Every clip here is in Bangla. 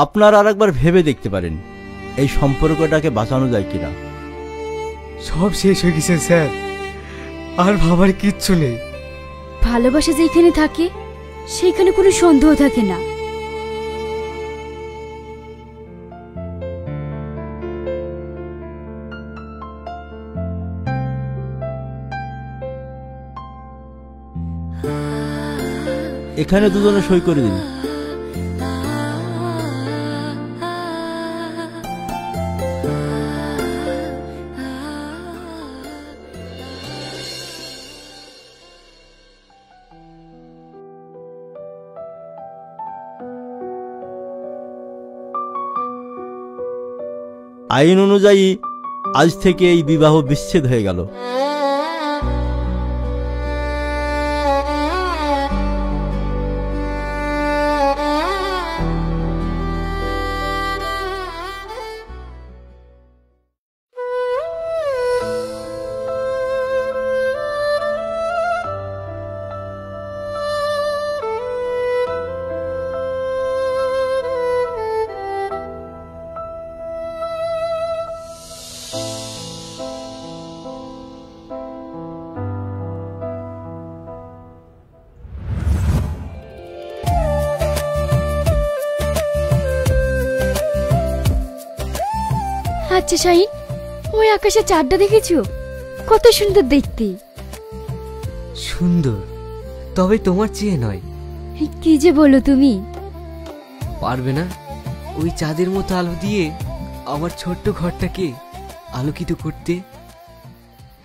আপনারা আরেকবার ভেবে দেখতে পারেন এই সম্পর্কটাকে বাঁচানো যায় কিনা। সব শেষ হয়ে গেছে স্যার, আর ভাবার কিচ্ছু নেই। ভালোবাসা যেখানে থাকে সেখানে কোনো সন্দেহ থাকে না। এখানে দুজনে সই করে দিন। আইন অনুযায়ী আজ থেকে এই বিবাহ বিচ্ছেদ হয়ে গেল। আচ্ছা শাহিন, ওই আকাশে চাঁদটা দেখেছো? কত সুন্দর দেখতে। সুন্দর, তবে তোমার চেয়ে নয়। কি যে বলো তুমি। পারবে না ওই চাঁদের মতো আলো দিয়ে আমার ছোট্ট ঘরটাকে আলোকিত করতে?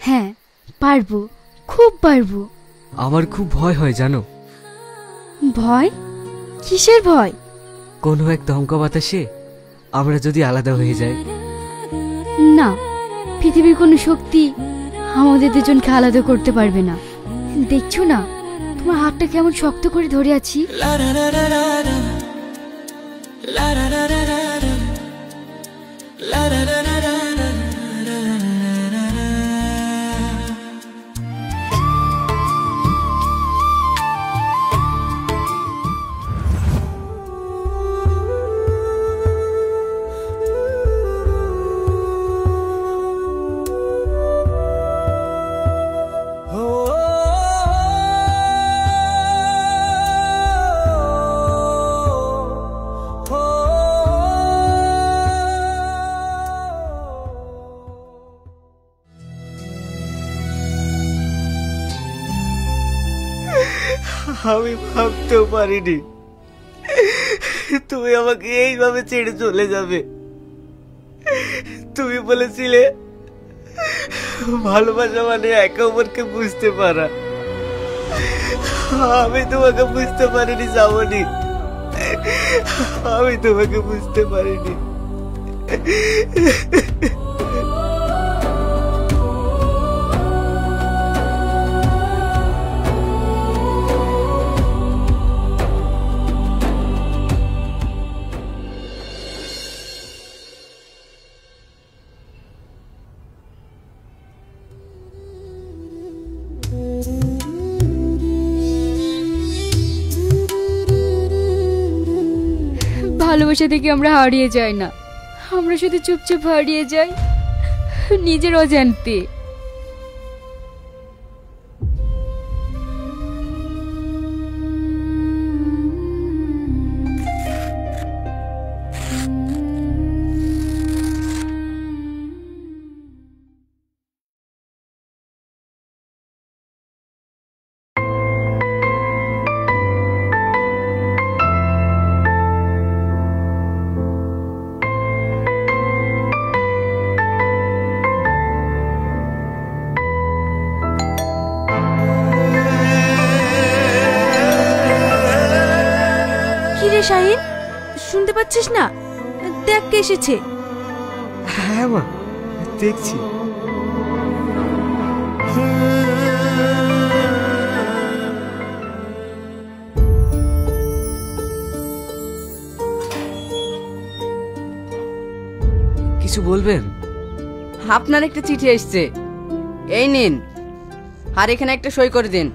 হ্যাঁ পারবো, খুব পারবো। আমার খুব ভয় হয় জানো। ভয়? কিসের ভয়? কোনো এক দমকা বাতাসে আমরা যদি আলাদা হয়ে যাই। না, পৃথিবীর কোনো শক্তি আমাদের দুজনকে আলাদা করতে পারবে না। দেখছো না তোমার হাতটা কেমন শক্ত করে ধরে আছি। আমি ভাবতেও পারিনি তুমি আমাকে এইভাবে ছেড়ে চলে যাবে। তুমি বলেছিলে ভালোবাসা মানে একে অপরকে বুঝতে পারা। আমি তোমাকে বুঝতে পারিনি শ্রাবণী, আমি তোমাকে বুঝতে পারিনি। ভালোবাসা থেকে আমরা হারিয়ে যাই না, আমরা শুধু চুপচাপ হারিয়ে যাই নিজের অজান্তে। শাহিন, শুনতে পাচ্ছিস না? দেখ কে এসেছে। হ্যাঁ মা, দেখছি। কিছু বলবেন? আপনার একটা চিঠি এসছে, এই নিন, আর এখানে একটা সই করে দিন।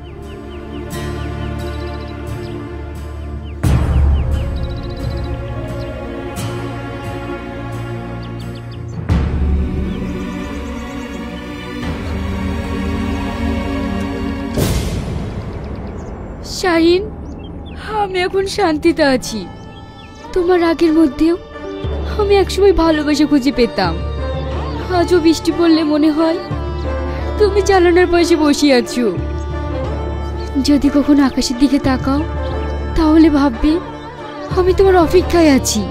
শাহিন, আমি এখন শান্তিতে আছি। তোমার রাগের মধ্যেও আমি একসময় ভালোবাসা খুঁজে পেতাম। আজও বৃষ্টি পড়লে মনে হয় তুমি জানালার পাশে বসে আছো। যদি কখনো আকাশের দিকে তাকাও তাহলে ভাববে আমি তোমার অপেক্ষায় আছি।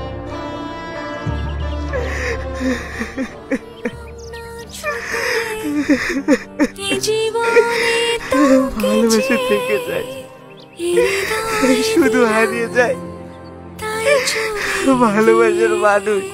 ভালোবেসে থেকে যায়, শুধু হারিয়ে যায় ভালোবাসার মানুষ।